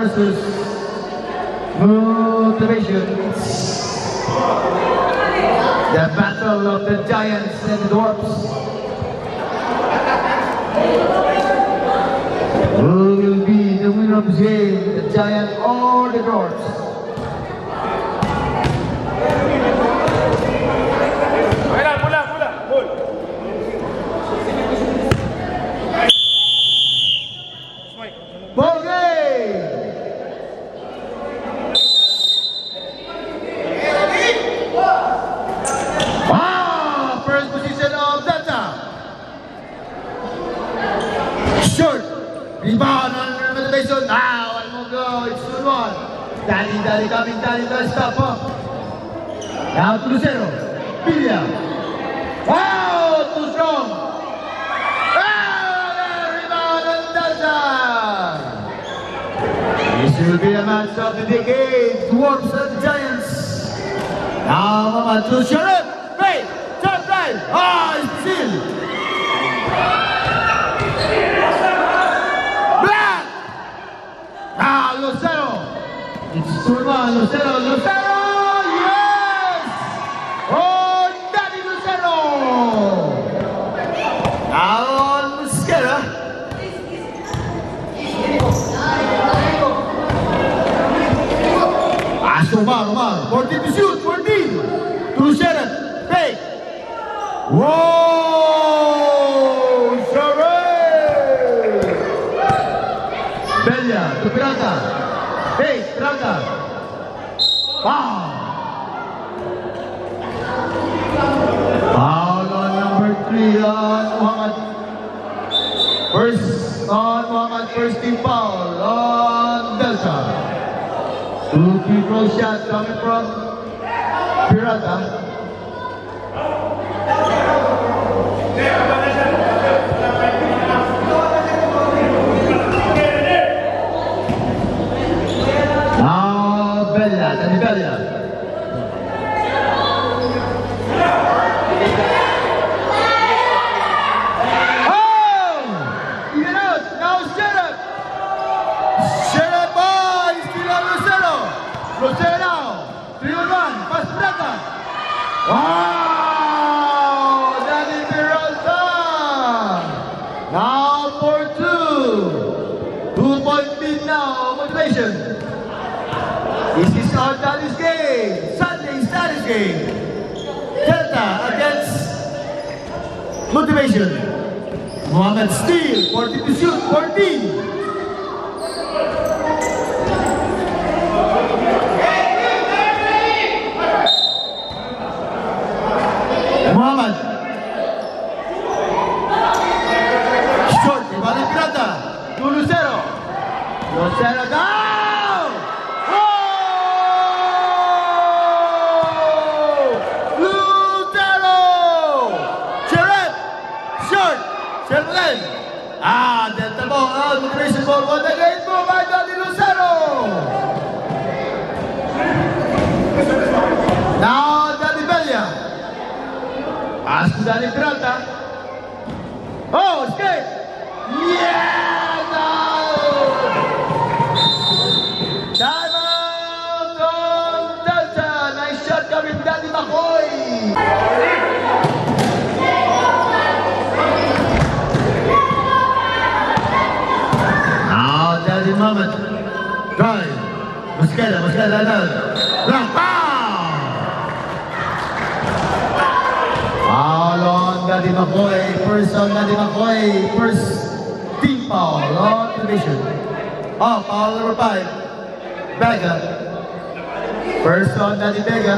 versus Motivation. The battle of the giants and the dwarfs. Who will be the winner of this game? The giant or the dwarfs? Rebound on Motivation. Ah, one more go. It's 2-1. Dali coming, Dali does stop up. Now to Lucero. Villa. Wow, too strong. Ah, rebound on Delta. This will be a match of the decade. Dwarfs and Giants. Now, Mama to Sheriff. Wait, top right. Ah, it's still. Lucero! It's 2-1, Lucero! Yes! Oh, Daddy Lucero! Now on Musquera. Omar, 14 to shoot, 14! To Lucero, fake! Whoa! Sorry! Bella, to Pirata. Hey, Pirata. Foul. Foul on number 3 on Muhammad. First team foul on Delta. 2 free throw shots coming from Pirata. Bella. Oh! Even out. Now Sheriff. Sheriff boy. Still on Lucero. Lucero now. 3-1. Pass Prata. Wow! Danny Peralta. Now for 2. 2-point lead now. Motivation. This is our Daddy's game. Sunday's Daddy's game. Delta against Motivation. Mohamed Steele, 40 to shoot, 14. Mohamed. Short, Ibadan Pirata. To Lucero. Lucero down. Delta ball, Motivation ball, what a great move by Daddy Lucero! Now Daddy Bella. Pass to Daddy Peralta. Oh, escape! Yeah! No! Time out on Delta. Nice shot coming Daddy McCoy. Moment. Drive. Musquera, Blanc. Foul on Daddy McCoy. First on Daddy McCoy. First team foul on Motivation. Oh, foul number 5. Vega. First on Daddy Vega.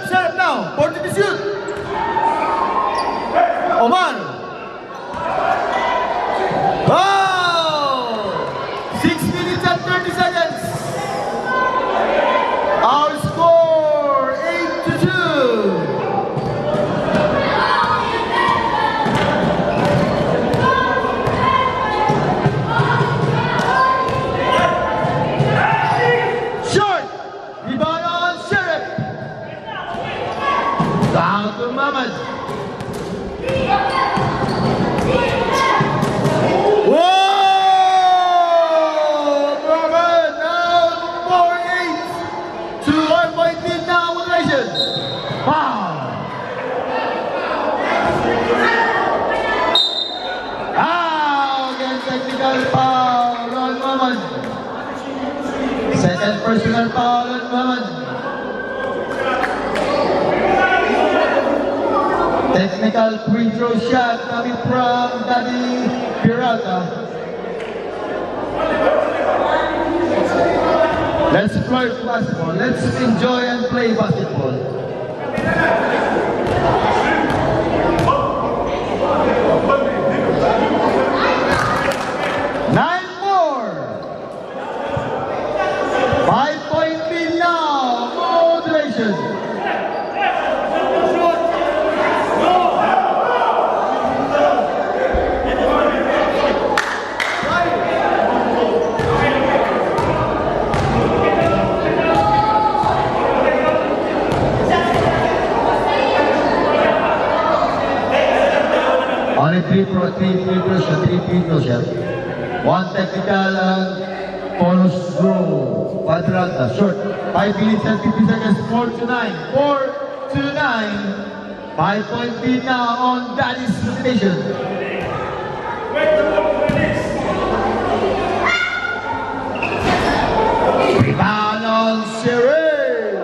Sheriff now, 40 to shoot. Omar. Oh! 6 minutes and 30 seconds. Muhammad. Whoa! Muhammad now 4-8 to 1 point lead now with Malaysian. Foul. Again, technical foul on Muhammad. Second personal foul on Muhammad. Technical free throw shot coming from Daddy Peralta. Let's play basketball. Let's enjoy and play basketball. Nine more. 5-point lead now. Motivation. Only three free throw shot. One technical bonus throw. Quadrata, short. 5 minutes and 50 seconds. 4-9. 4-9. 5-point lead now on Daddy's Motivation. Rebound on Sheriff.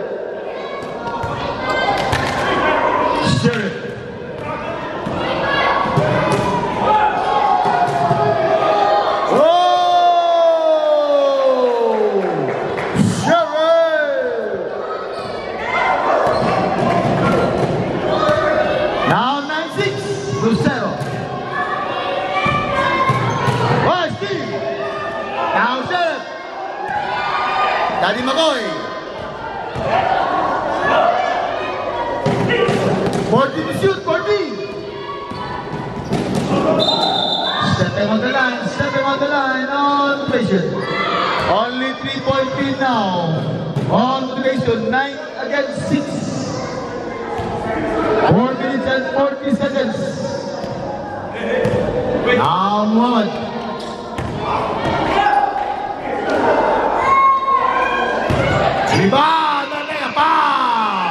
Sheriff. Daddy Makoy. 40 to shoot, 40. Stepping on the line on Motivation. Only 3-point lead now. On Motivation, 9 against 6. 4 minutes and 40 seconds. Now Muhammad. Rebound and a foul.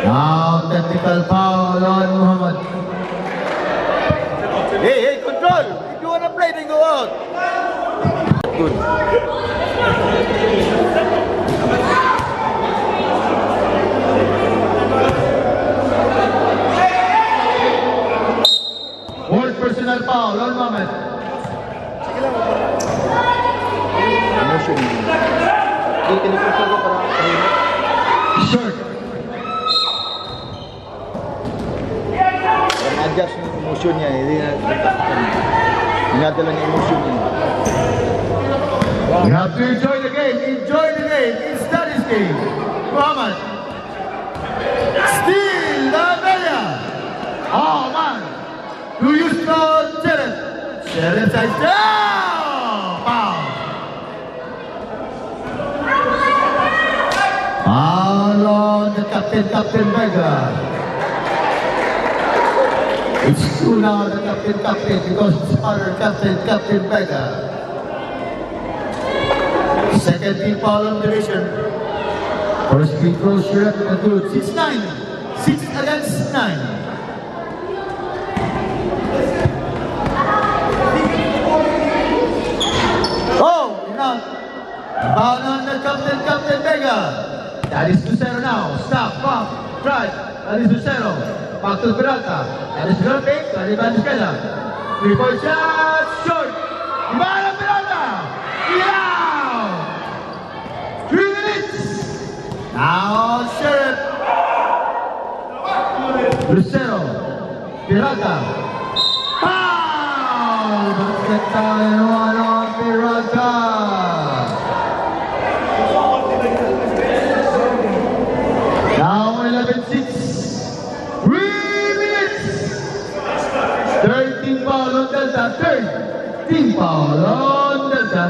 Now technical foul on Muhammad. Hey, control. If you wanna play, then go out. Good. Personal foul on Muhammad. Short. Adjust yung emotion niya, hindi na inadala niya emotion niya. You have to enjoy the game. Enjoy the game. It's Daddy's game. Muhammad. Steal the Bella. Oh man. Who used to Sheriff? Sheriff says down! Foul! Foul on the Captain Vega. It's true now, the Captain, because it's other Captain Vega. Second team foul on division. First free throw, Sheriff, and good. 6-9. 6 against 9. Foul on the Captain Vega. That is Lucero now. Stop, bump, drive. That is Lucero. Back to Peralta. That is Peralta. That is Vanisquela. 3-point shot. Short. Ibarra Peralta. Yeah. 3 minutes. Now Sheriff. Lucero. Peralta. Foul. Basket time. One on Peralta. Now 11-6. 3 minutes. 13 foul on Delta. 13 foul on Delta.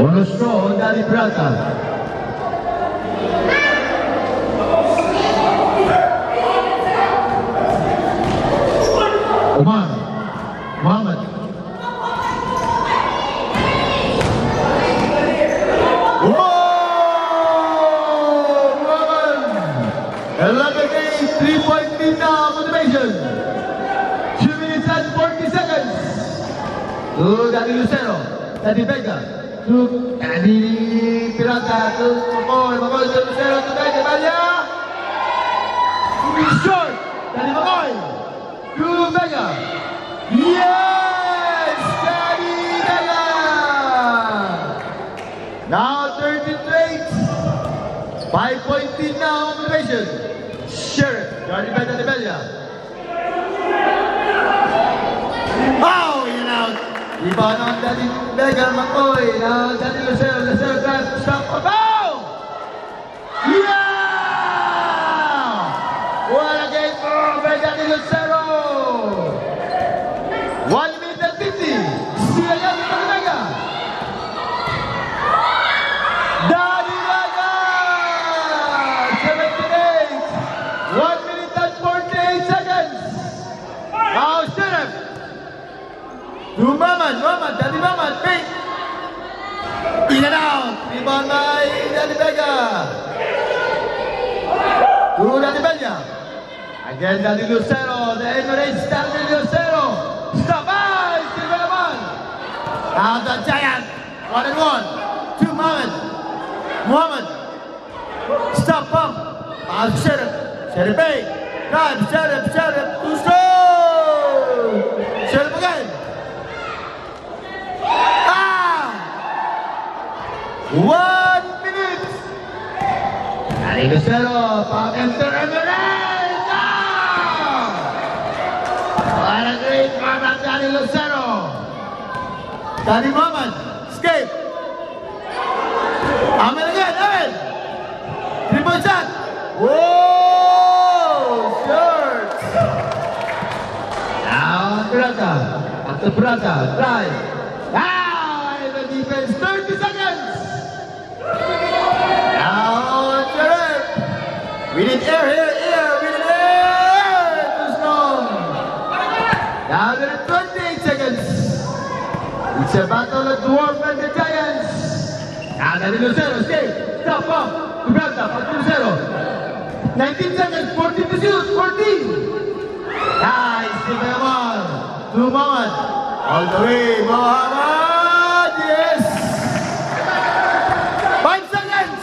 Uno strong, Danny Peralta. Omar Muhammad. Whoa! Muhammad! 11-8, 3-point lead now, motivation. 2 minutes and 40 seconds. To Danny Lucero, Danny Vega, to Danny Peralta, to Makoy, to Lucero, to Danny Vega. Short, Danny Makoy. To Vega. Yes! Danny Vega! Now 13-8. 5-point lead now, motivation. Sheriff, Danny Vega de Bella. Oh, yun out. Iba ng Danny Vega, Makoy. Now Danny Lucero, Lucero drive, stop, oh! Yeah! What a game for Danny Lucero! 1 minute and 50. Sila yan ni Danny Vega. Danny Vega! 78. 1 minute and 48 seconds. Now, Sheriff. To Muhammad, Danny Muhammad, pink. In and out. Rebound by Danny Vega. To Danny Vega. Again, Danny Lucero. The Emirates, Danny Lucero. Stop by, Silva naman. Now the Giant, 1-1. To Muhammad. Stop up. Sheriff. Sheriff A. Drive, Sheriff. Too strong. Sheriff again. 1 minute. Danny Lucero, enter Emirates. What a great run from Danny Lucero. Danny Muhammad, escape. Amen again, Amen. 3-point shot. Whoa, short. Now Peralta, after Peralta, drive. Now in the defense, 30 seconds. Now Sheriff. We need air here, we need air. Too strong. Now there are 28 seconds. It's a battle of Dwarf and the Giants. Now Danny Lucero, escape. Stop up. Peralta, back to Lucero. 19 seconds, 14 to shoot, 14. Nice, Silva naman. To Muhammad. All the way, Muhammad. Yes. 5 seconds.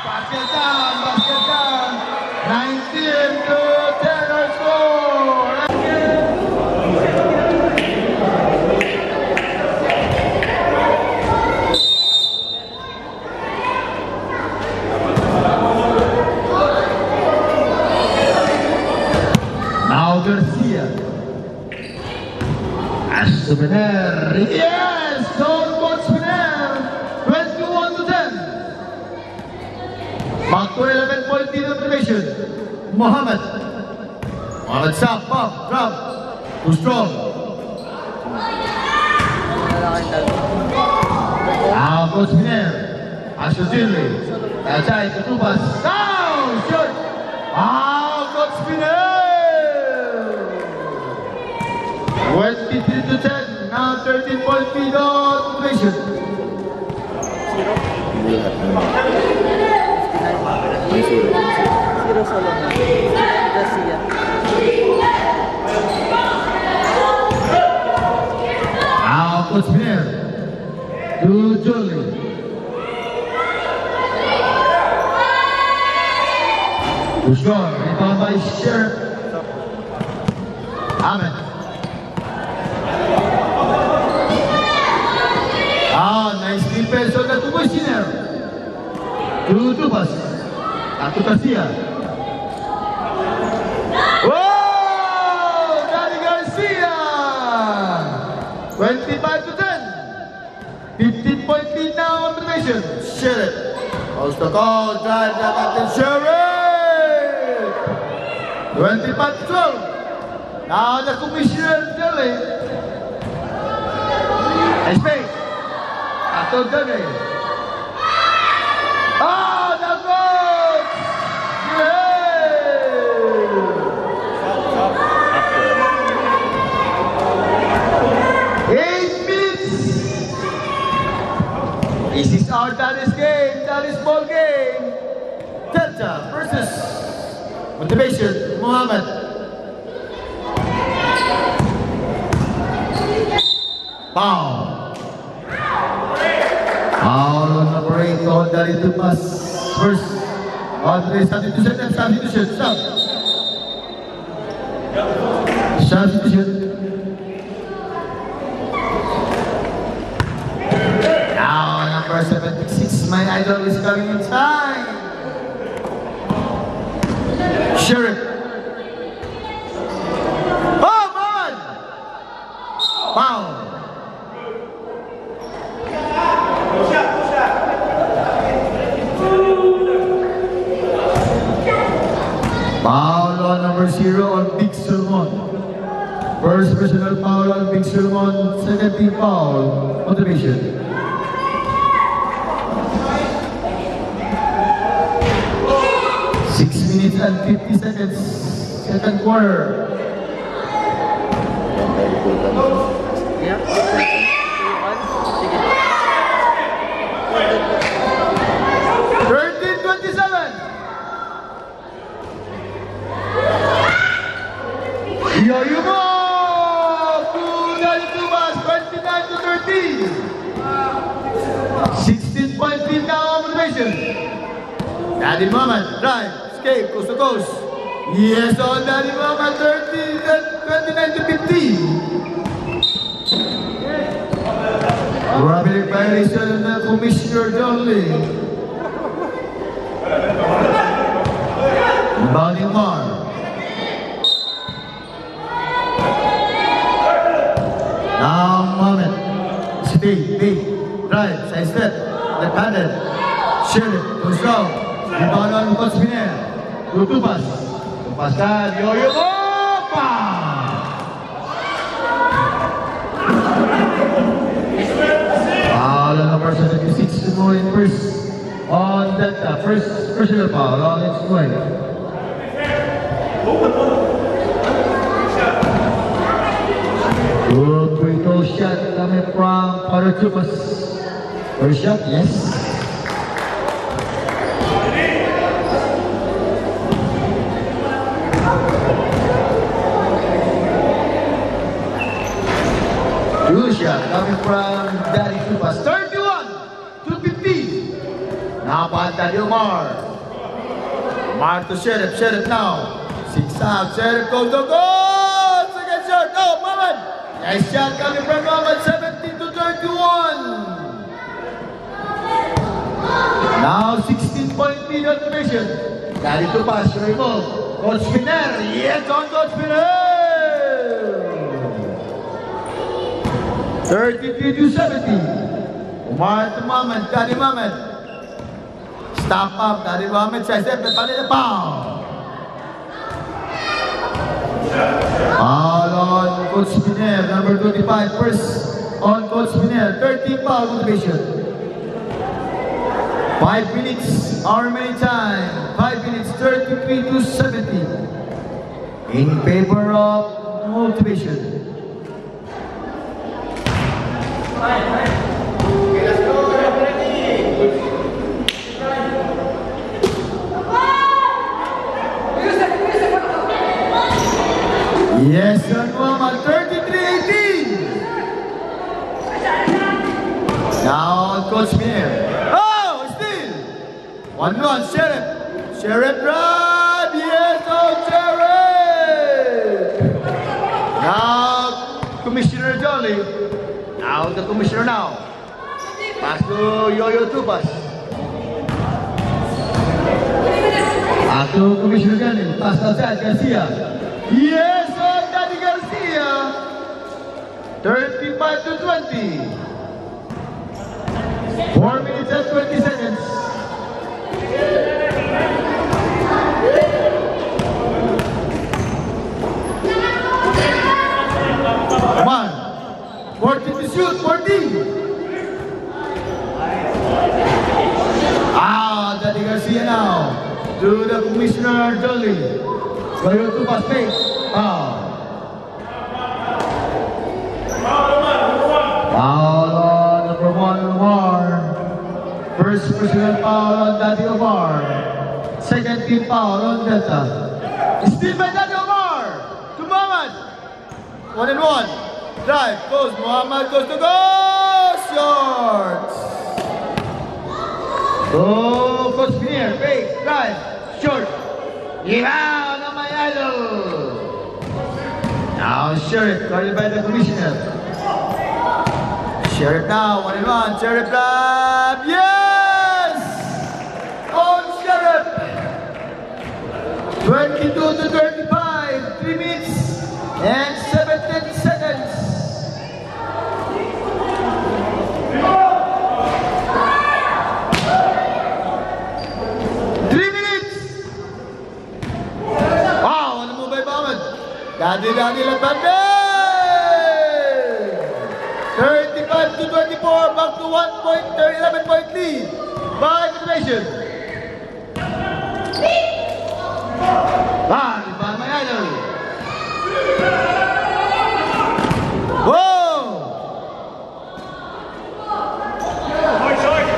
Basket down. 19 to 10 or score. Now Garcia. Spinner. Yes! Don't watch Spinner. 21 to 10. Back to 11-point lead motivation. Muhammad. Stop, pop, drop. Too strong. Now Coach Spinner. Ashotilli. Outside to Tubas. Down! Shot! Coach Spinner. 23 to 10. Now 13-point lead on motivation. Zero solo na. Garcia. Now Coach Spinner. To Jolie. Too strong. Rebound by Sheriff. Ahmed. Nice defense on the two-pointer. To Tubas. To Garcia. Whoa! Danny Garcia! 25 to 10. 15-point lead now on motivation. Sheriff. Calls the call. Drive the captain. Sheriff! 25 to 12. Now the commissioner Dele. Space. Ato Dele. Oh, the goal! Yeah! 8 minutes. This is our Dallas game, Dallas ball game. Delta versus Motivation Muhammad. Foul. Foul on number 8 on Dari Tumas. First on the substitution and substitution. Stop. Substitution. Now number 76, my idol is coming inside. Sheriff. Oh man! Foul. Foul on number 0 on Big Solomon. First personal foul on Big Solomon. Second team foul. Motivation. Minutes and 50 seconds. Second quarter. Yeah. Sige. 13-27. Yoyo mo! Kunan Tumas, 29-13. 16-point lead now on Motivation. Daddy Muhammad, drive. Escape, coast to coast. Yes, on Daddy Muhammad, 29-15. Rapid violation of Commissioner Johnley. Bounding Mar. Now Muhammad. Stay, drive, side step, left-handed. Sheriff, goes down. Rebound on Coach Piner. Tutupas. Lepaskan. Yoyo. Opa! Foul on number 76. More in first. On Delta. First personal foul on its way. Good free throw shot coming from Father Tupas. First shot, yes. Coming from Daddy Tupas. 31-15. Now by Daddy Omar. Omar to Sheriff. Sheriff now. 6 out. Sheriff goes to goal. Second shot. No, Muhammad. Nice shot coming from Muhammad. 17-31. Now 16-point lead on Motivation. Daddy Tupas. Remove. Coach Piner. Yes, on Coach Piner. 33-70. Umar to Muhammad, Daddy Muhammad. Stop up, Daddy Muhammad says it, but the foul. Foul on Coach Piner, number 25. First on Coach Piner, 13 foul Motivation. 5 minutes, our remaining time. 5 minutes, 33-70. In favor of Motivation. Yes, sir, Muhammad, 33-18. Now, Coach Mir. Oh, still. 1-1, Sheriff. Sheriff drive. Yes, oh, Sheriff. Now, Commissioner Jolly. Now, the Commissioner now. Pass to Yoyo Tupas. Pass to Commissioner Jolly. Pass outside, Garcia. Yes, oh, Daddy Garcia. 35-20. 4 minutes and 20 seconds. Loyal to pass pace. Foul. Foul on number 1, Omar. First personal foul on Daddy Omar. Second team foul on Delta. Steal by Daddy Omar. To Muhammad. 1-on-1. Drive. Goes. Muhammad goes to goal. Short. Oh, Coach Pinier. Fake. Drive. Short. Yeah, na my idol. Now Sheriff, called by the commissioner. Sheriff now, 1-on-1. Sheriff grab. Yes! On Sheriff. 22 to 35. 3 minutes and 17 seconds. Daddy Lagbande! 35 to 24, back to 11-point lead by Federation. By my idol. Whoa!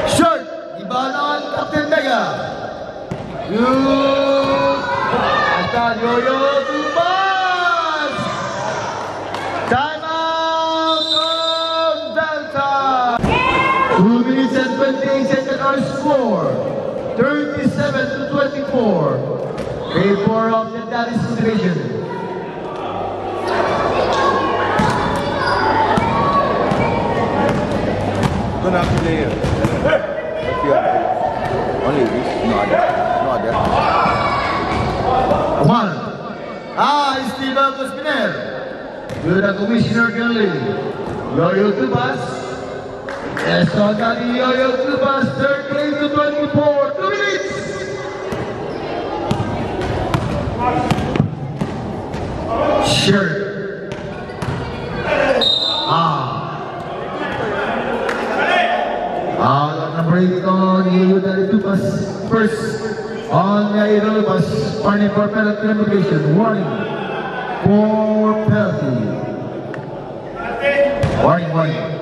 Short! Iba naman Captain Mega. Good! Hasta Yo-Yo Tuba! Time out of Delta! 2 minutes and 28 seconds our score. 37 to 24. Favor of the Dallas Division. Gonna have to play here. Only this, no other. No other. One. Esteban Cospiner. To the Commissioner Kelly. Loyal to pass. Yes, on the Loyal to pass. 38 to 24. 2 minutes. Sure. Number 8 on Yoyo Dali to pass. First on the Yoyo pass. Warning for penalty limitation. Warning for penalty. Warning.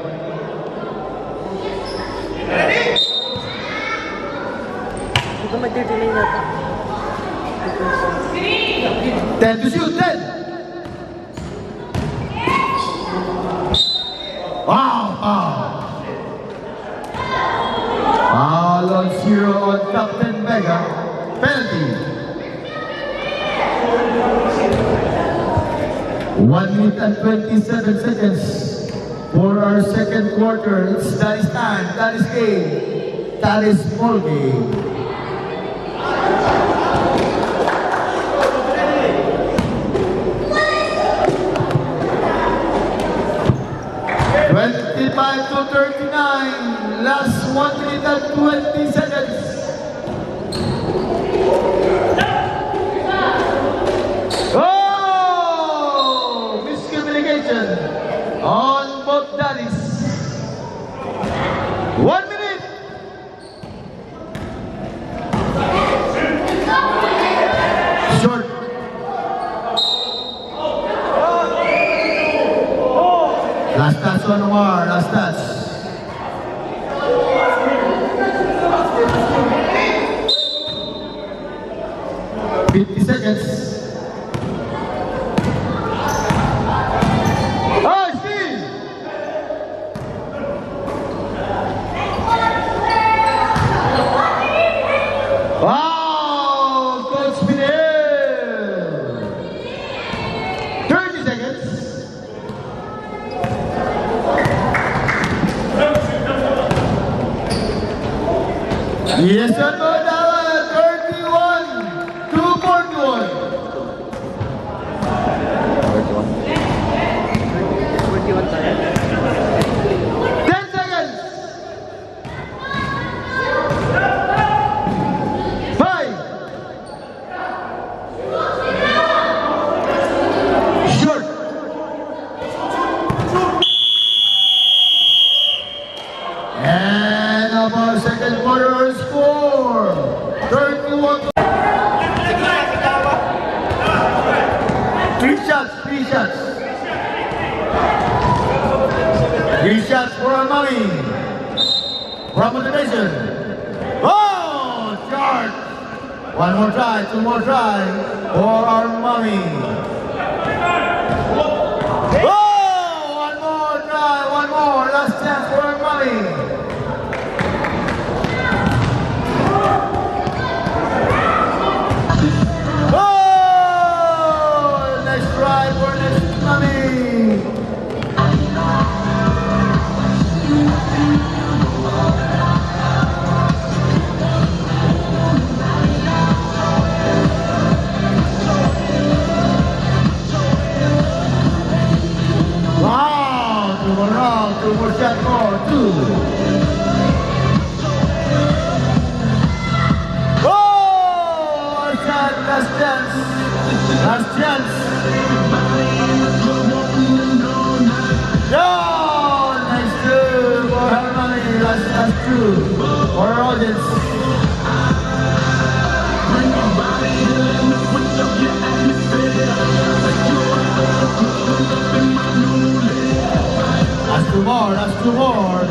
Ito magdidelay na ito. 10 to shoot, 10! Wow! Foul on 0 on Captain Mega. Penalty. 1 minute and 27 seconds for our second quarter. It's Dallas time, Dallas game, Dallas ball game. To 39, last 1 minute and 20 seconds. Oh! Miscommunication on both daddies. 1 minute. Short. Last touch on Omar, last touch. Seconds. Oh, Steve! Wow, Coach Pinel! 30 seconds. Three shots. Three shots for our money. From motivation. Oh, short. One more try, two more try for our mommy. Oh, one more try, one more. Last chance for our mommy. Oh, next try for next mommy. Wow, two more round, two more shot more, two. Oh, shot, last chance. Last chance. Oh, nice two for Harmony. Last two for our audience. Last two more.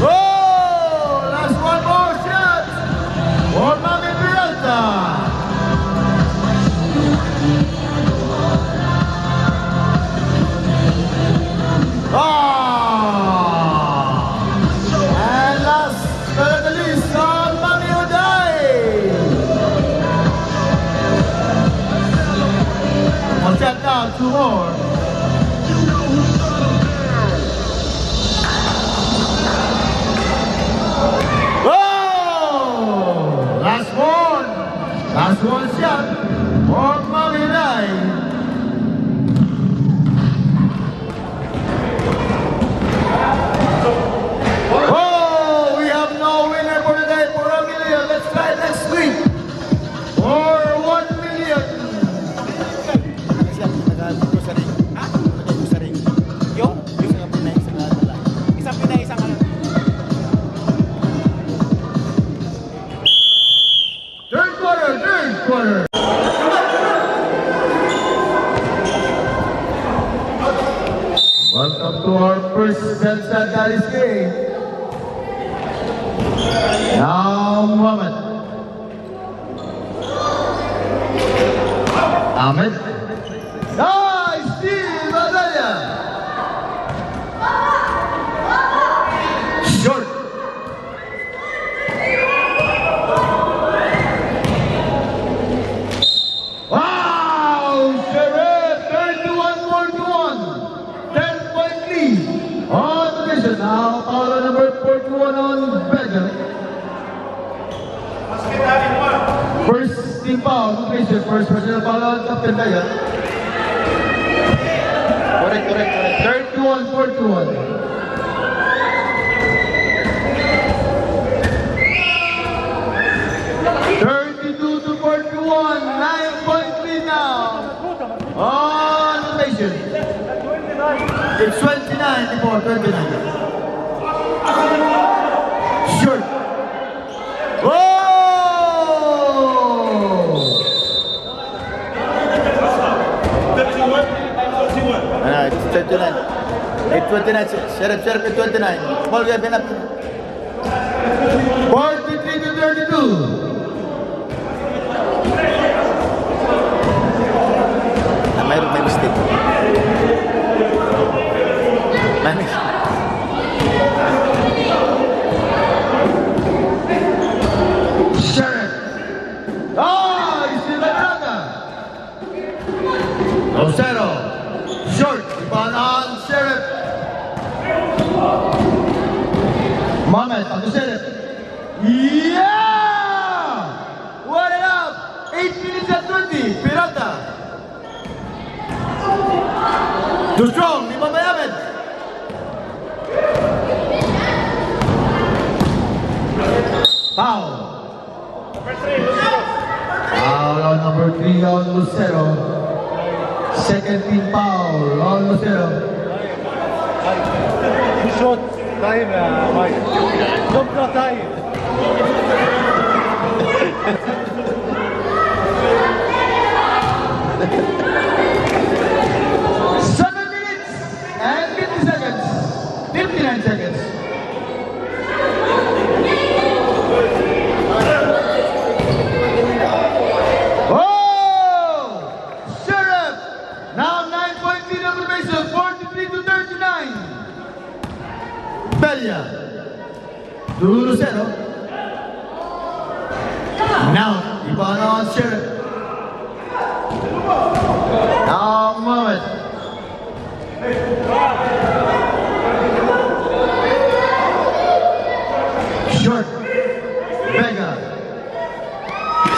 Oh, last one more shot for Mami Peralta. And last but not the least, Mami Oday. One shot now, two more. Oh! Last one shot for Mami Oday. Oh, we have no winner for today for $1 million. Let's try next week for $1 million. Third quarter. Welcome to our first Sensa Daddy's game. Now, Muhammad. Ahmed. Nice steal, Adalia. Short. Wow, Sheriff, 31-41. 10-point lead on the mission. Now, Paolo number 41 on Belgium. First team foul, mission. First personal foul on Captain Belgium. Correct. 31-41. To 41, 9-point lead now on the nation. It's 29 before 29. Short. Oh! It's 29. It's 29. Sheriff at 29. Small we have been up. 43 to 32. May mistake. Sheriff. Oh, he's still the brother. Rosero. Short. Rebound on Sheriff. Mohamed, on the Sheriff. Yeah! What it up? 8 minutes and 20. Peralta. Too strong, di ba Mohamed? Foul. Foul on number 3 on Lucero. Second team foul on Lucero. Shot time, Mike. Don't go time. 2-0. Now, iba na ang Sheriff. Now, Mohamed. Short. Vega.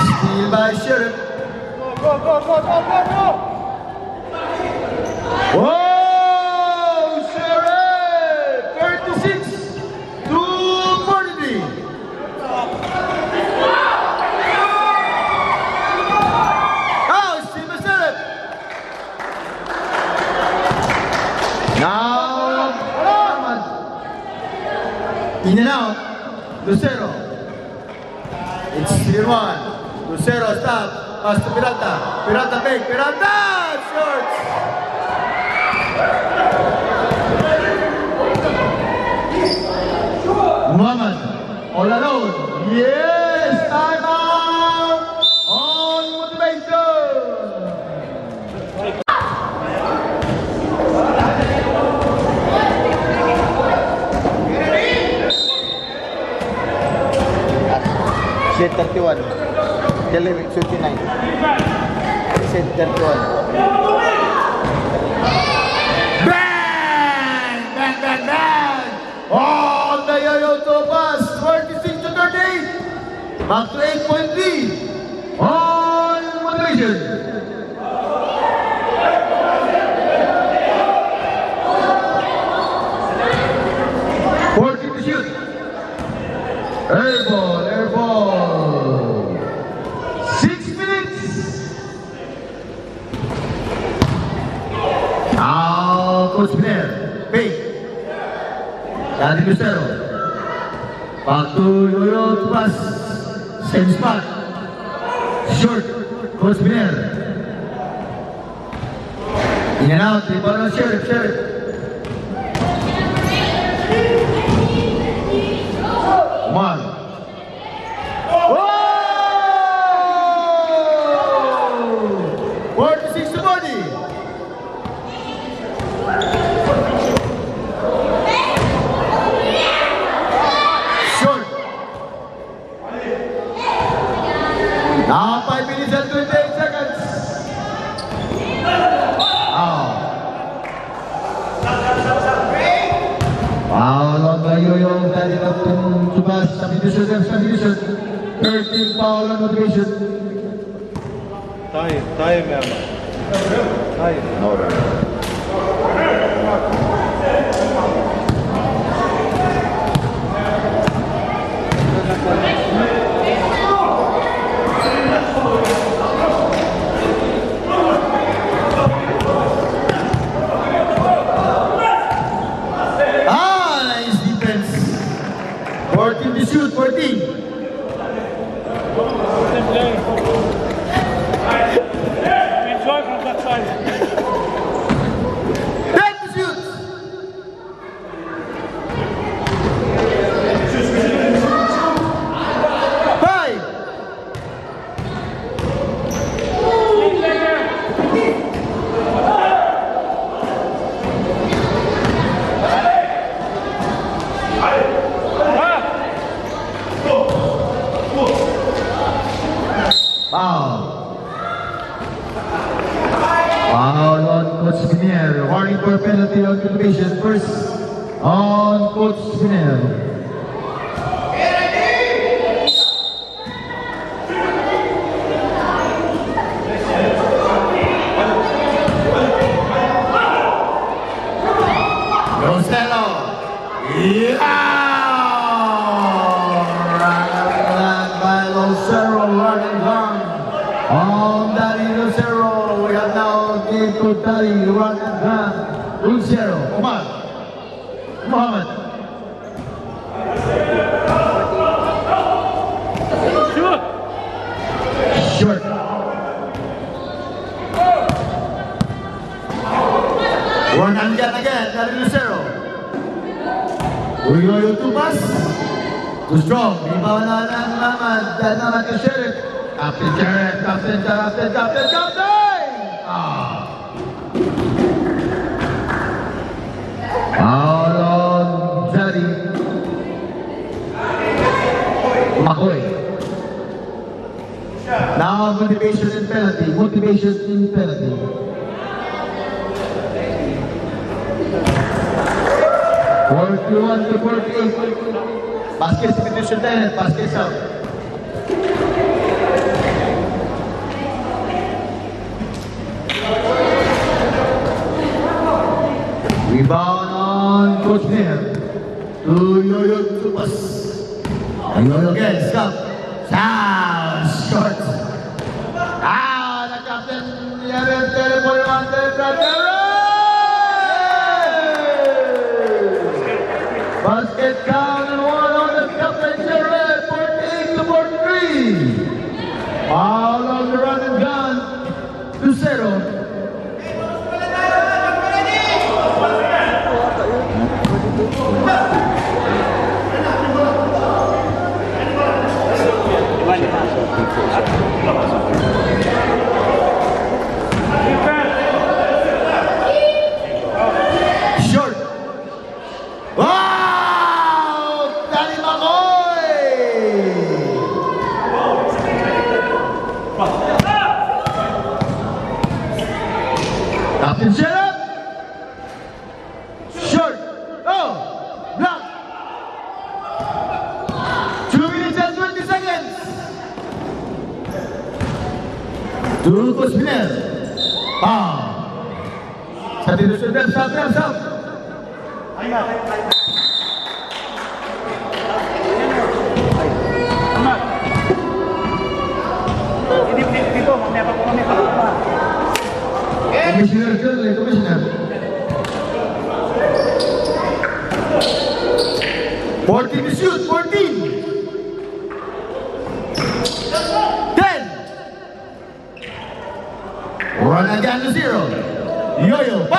Steal by Sheriff. Go, go, go, go, go, go! Whoa! Sheriff! 36 to 43. Oh, Steve Sheriff. Now, in and out. Lucero. It's 3-1. Lucero, stop. Pass to Peralta. Peralta, big. Peralta! Shorts! Muhammad, all alone. Yes! Time out! On motivation! Set 31. Kelly 59. Set 31. Bang! Bang, bang, bang! On the yo-yo to pass, 26 to 38. Back to 8.3. On motivation. To shoot. Air ball, air ball. 6 minutes. Now, Coach Blair, Pay. Daddy Lucero. Back to Yoyo to pass. Same spot. Short. Coach Blair. In and out. The ball on Sheriff. Sheriff. One. Oh! 46 to body. Short. Now 5 minutes and 28 seconds. Foul on by Yoyo, that is up to pass, substitution, 13 foul on motivation. Time, Emma. Time. No run. Nice defense. 14 to shoot, 14. Enjoy from that side. 10 to shoot. Five. Foul. Foul on Coach Spinel. Warning for penalty on cultivation. First on Coach Spinel. Roselo. Yeah! By Lucero, running hard. On Daddy Lucero, we have now give to Daddy running hard. Lucero, Omar, Muhammad. Short. One and again, Daddy Lucero. Uyoyo to pass. Too strong. Ibaw na ng Muhammad. Dahil naman kay Sheriff. Captain Sheriff. Captain! Foul on Daddy. McCoy. Now motivation and penalty. Motivation and penalty. (41 to 48). Basket substitution then. Basket out. Rebound on Coach Nair. To Yoyo Tupas. And Yoyo again. Stop. Short. The captain. Basket count and one on the captain. 48 to 43. All on the run and gun. 2-0. Short. Wow! Danny McCoy! Captain Sheriff. Short. Oh! Block. 2 minutes and 20 seconds. To Coach Miner. Substitution time. Stop. Dito, mamaya pa po kami pa. Commissioner. 14 to shoot. 14. 10. Run again to 0. Yoyo. 5.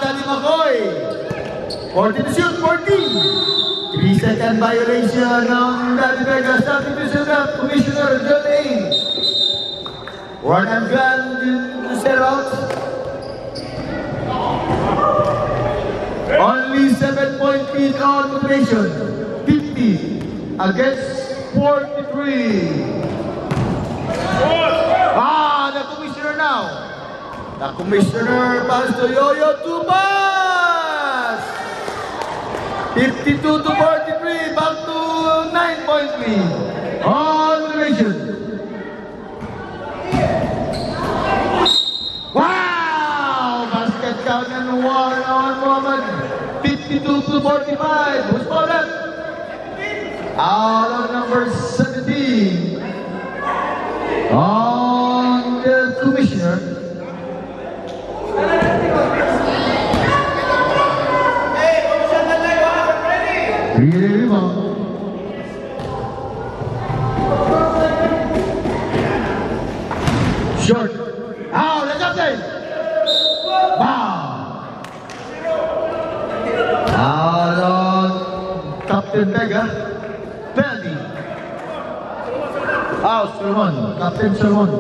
Danny McCoy. 14 to shoot. 14. 3-second violation ng Danny Vega. Substitution of Commissioner John A. Run and gun to set out. Only 7-point lead on motivation. 50 against 43. The commissioner now. The commissioner pass to Yoyo Tupas. 52 to 43. Back to 9-point lead. On motivation. Wow! Basket count and one on Muhammad. 52 to 45. Who's for that? Out of number 17. On the commissioner. Rebound. Short. The captain. Captain Vega. Penalty. Solomon. Captain Solomon.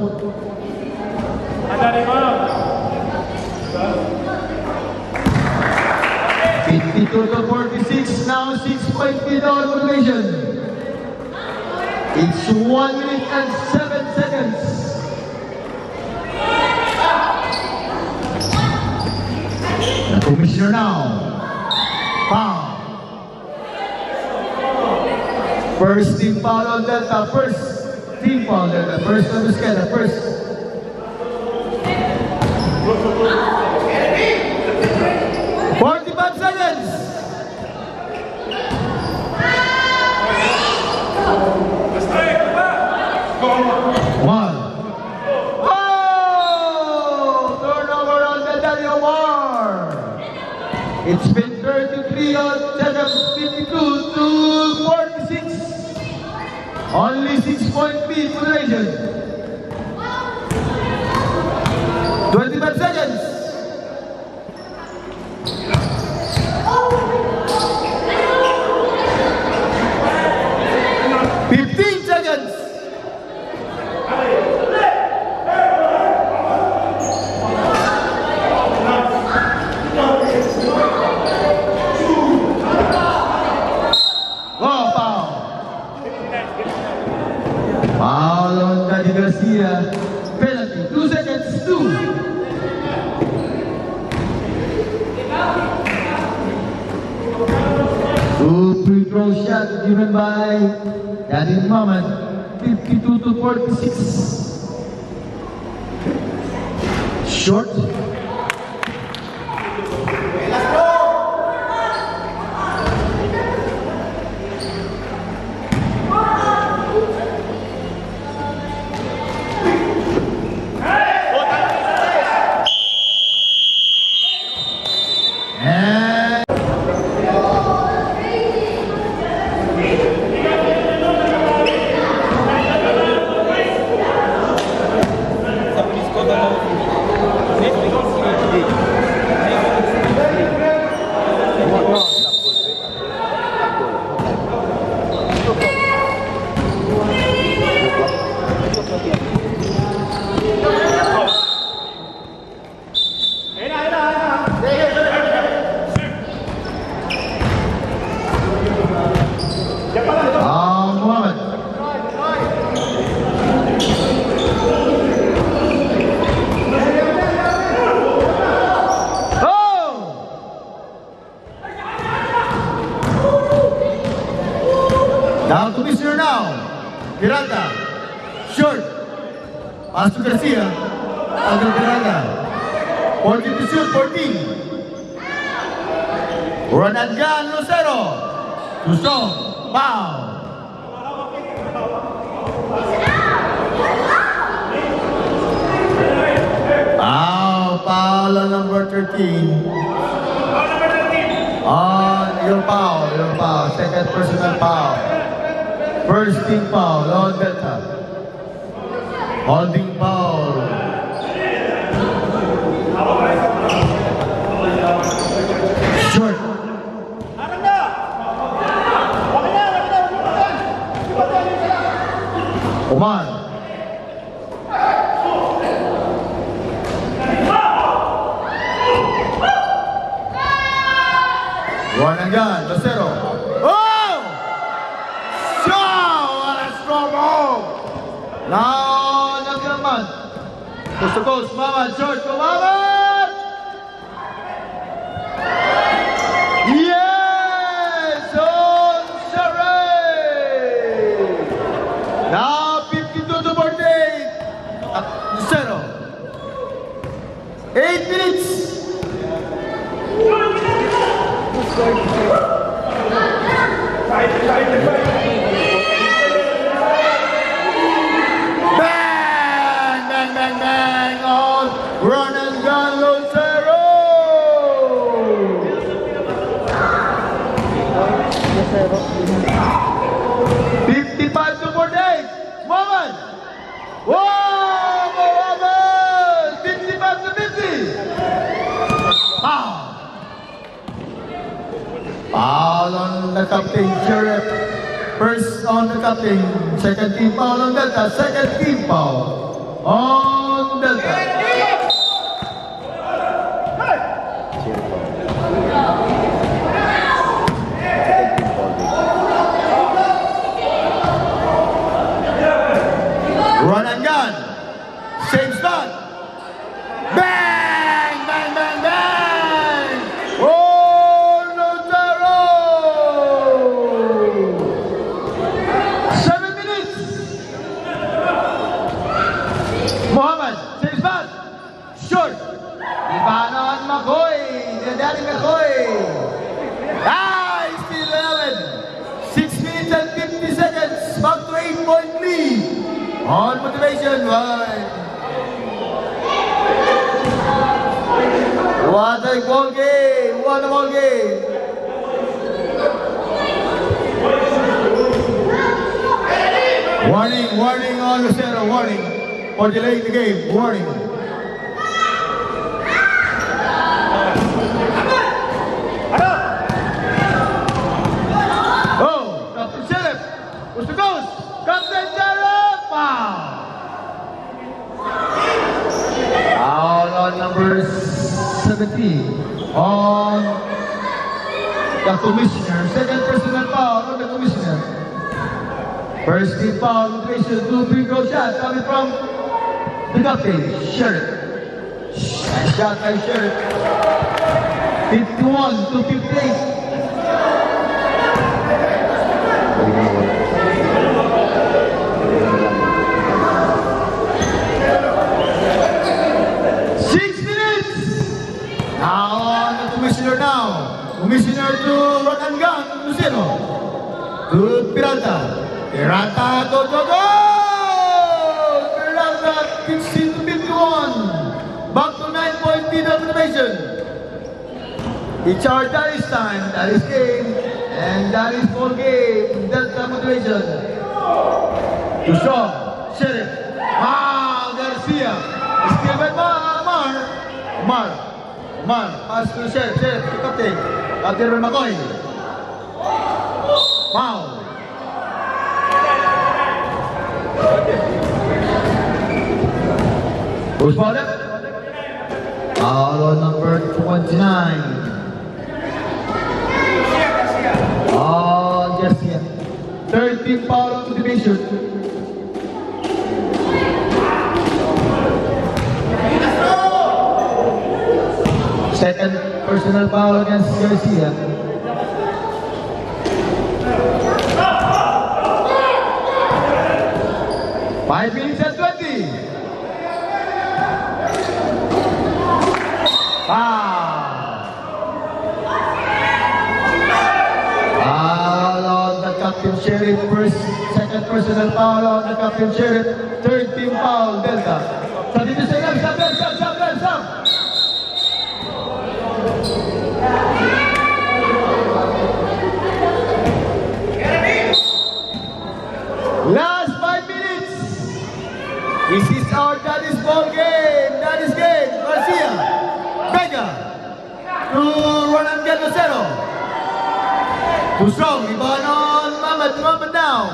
52 to 46. Now 6-point lead on motivation. It's 1 minute and 7 seconds. The commissioner now. Foul. First team foul on Delta. First team foul on Delta. First on the schedule. First. 45 seconds. One. Turnover on the Daniel War. It's been 33 on Delta. 52 to 46. Only 6-point lead for the nation. 25 seconds. 15 seconds. free throw shot given by Daddy Maman, 52-46. Short. Muhammad. Down to Commissioner now. Pirata. Short. Pass to Garcia. Agad Pirata. 14 to shoot, 14. Run and gun, Lucero. Too strong. Foul. Foul on number 13. On your foul. Second personal foul. First team foul, on Delta. Holding foul. Short. Oman. One and gun, Lucero. Oh! What a strong ball! Now, Naglaman. Coast to coast, Mamad, short to Mamad! Yes! On Saray! Now, 52 to 48. Lucero. 8 minutes. Bang on run and gun Lucero. 55 to 48. Mohamed. Whoa, Mohamed. 55 to 50. Foul. Foul on the captain, Sheriff. First on the captain. Second team foul on Delta. Second team foul on Delta. Run and gun. Same spot. Bang! Bang, bang, bang! Oh, Lucero! 7 minutes. Mohamed, same spot. Short. Ibanon McCoy. Daddy McCoy. Still 11. 6 minutes and 50 seconds. Back to 8-point lead. On motivation, right? What a ball game! What a ball game! Warning, warning on Lucero, warning. For delaying the game, warning. Oh, Captain Sheriff, who's the ghost? Captain Sheriff! Foul on number 17 on the commissioner. Second personal foul on the commissioner. First team foul, motivation, 2 free throw shots coming from the captain, Sheriff. Nice shot by Sheriff. 51 to 58. Commissioner to Rakangan, Lucero. To Peralta. Peralta, go, go, go! Peralta, 16 to 51. Back to 9-point lead of innovation. It's our that is time, that is game, and that is ball game. Delta motivation. To Shaw, Sheriff. Garcia. Still by Mar. Pass to Sheriff, to Captain. Captain by McCoy. Foul. Who's fouled up? Foul on number 29. Garcia. 13 foul on the division. Second personal foul against Garcia. Five minutes and 20. Foul on the Captain Sheriff. Second personal foul on the Captain Sheriff. Third team foul, Delta. So dito sa ilang, stop. Last 5 minutes. This is our daddy's ball game. Daddy's game. Garcia. Vega. To Ronan Lucero. Too strong. Iban on Mohamed now.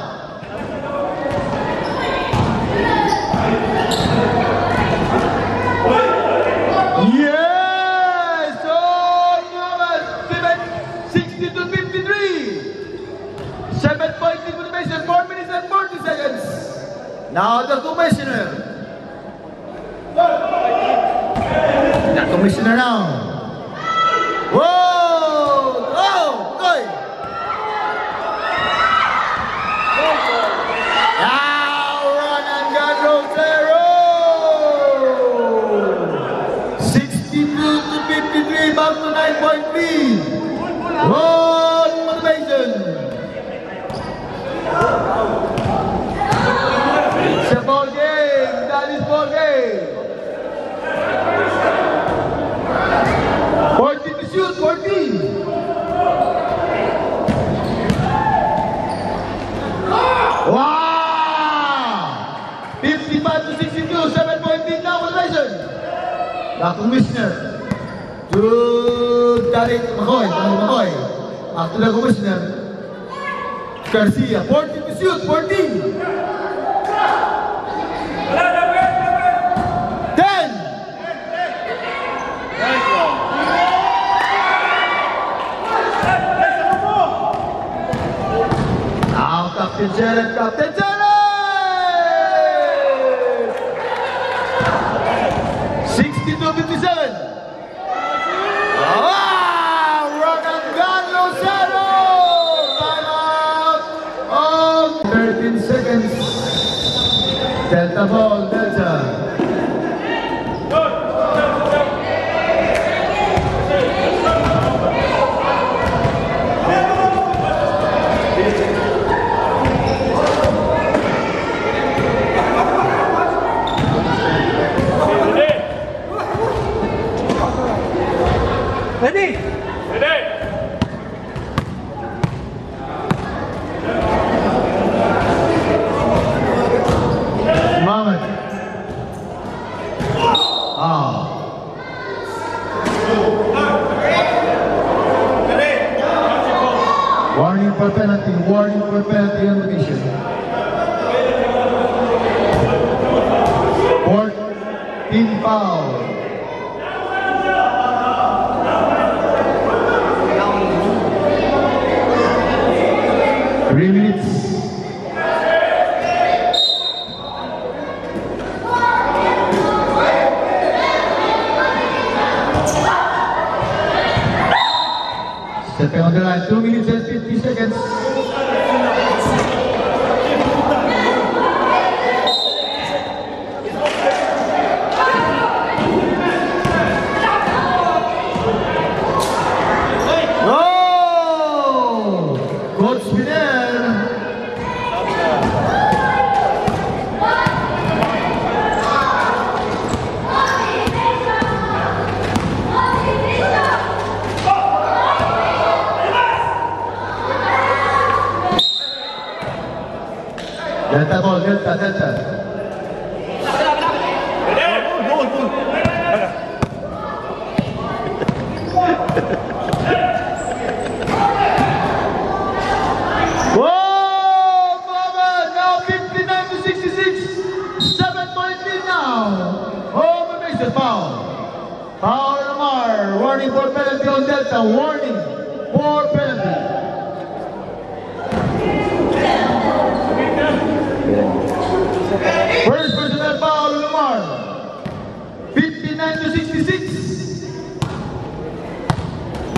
Yes! Oh, Mohamed. 60 to 53. 7-point motivation. 4 minutes and 40 seconds. Now the commissioner. The commissioner now. Whoa! Oh! Good! Now run and gun Rosero! 62 to 53, back to 9-point lead. One motivation. It's a ball game. That is ball game. 14 to shoot. 14. Wow! 55 to 62. 7-point lead now. Motivation. The commissioner to Derek McCoy. Back to the commissioner. Garcia. 14 to shoot. 14. 10. Now Captain Sheriff. 62-57. Ronan Lucero. Timeout of 13 seconds. Delta ball, Delta. Ready? Mohamed. Warning for penalty on the mission. Fourth team foul. Three minutes. Stepping on the line, 2 minutes and 50 seconds. Oh! Coach Fidel. Delta ball, Delta. Whoa, Mama, now 59 to 66. 7-point lead now. Oh, amazing foul. Foul Lamar. Warning for penalty on Delta. Warning for penalty. First personal foul, Lamar. 59 to 66.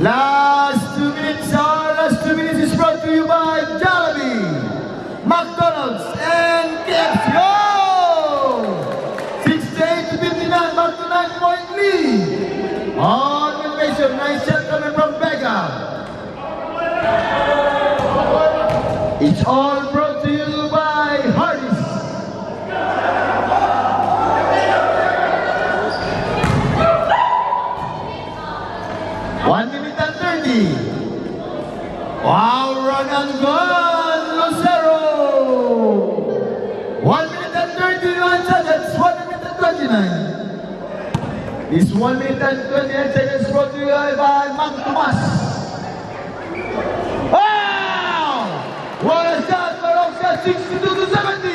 Last 2 minutes, our last 2 minutes is brought to you by Jollibee, McDonald's, and KFC. Oh! 68 to 59, back to 9-point lead. On animation, nice shot coming from Vega. It's all brought to you by Hardee's. Wow, run and gun, Lucero! 1 minute and 31 seconds, 1 minute and 29. This 1 minute and 29 seconds brought to you by Mang Tomas. Wow! What a shot, Marokka, 62 to 70.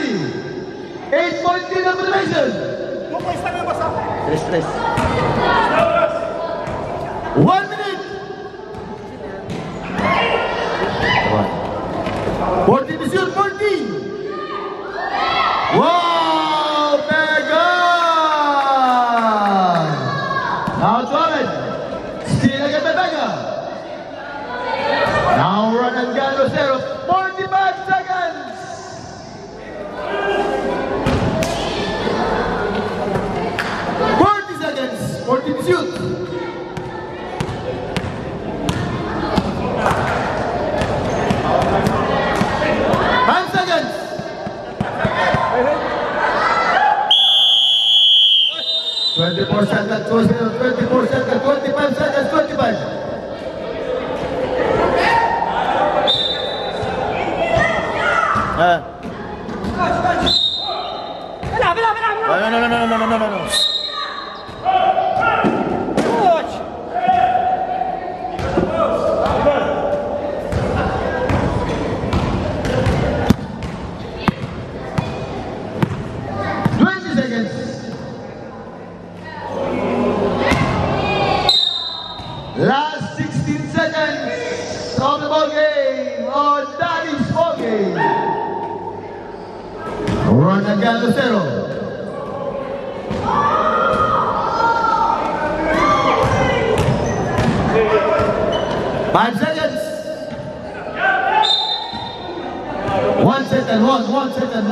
8-point lead of motivation. 2 points lang yung basa. 1 minute. 14 to shoot, 14! Wow, Vega! Now to Ahmed. Still again by Vega. Now run and gun, Lucero. 45 seconds! Seconds, 14 to shoot. Seconds, 24 seconds, 25 seconds, 25. No. Coach! 20 seconds. Last 16 seconds of the ball game, on Daddy's ball game. Run again, Lucero. Five seconds. 1 second, one second.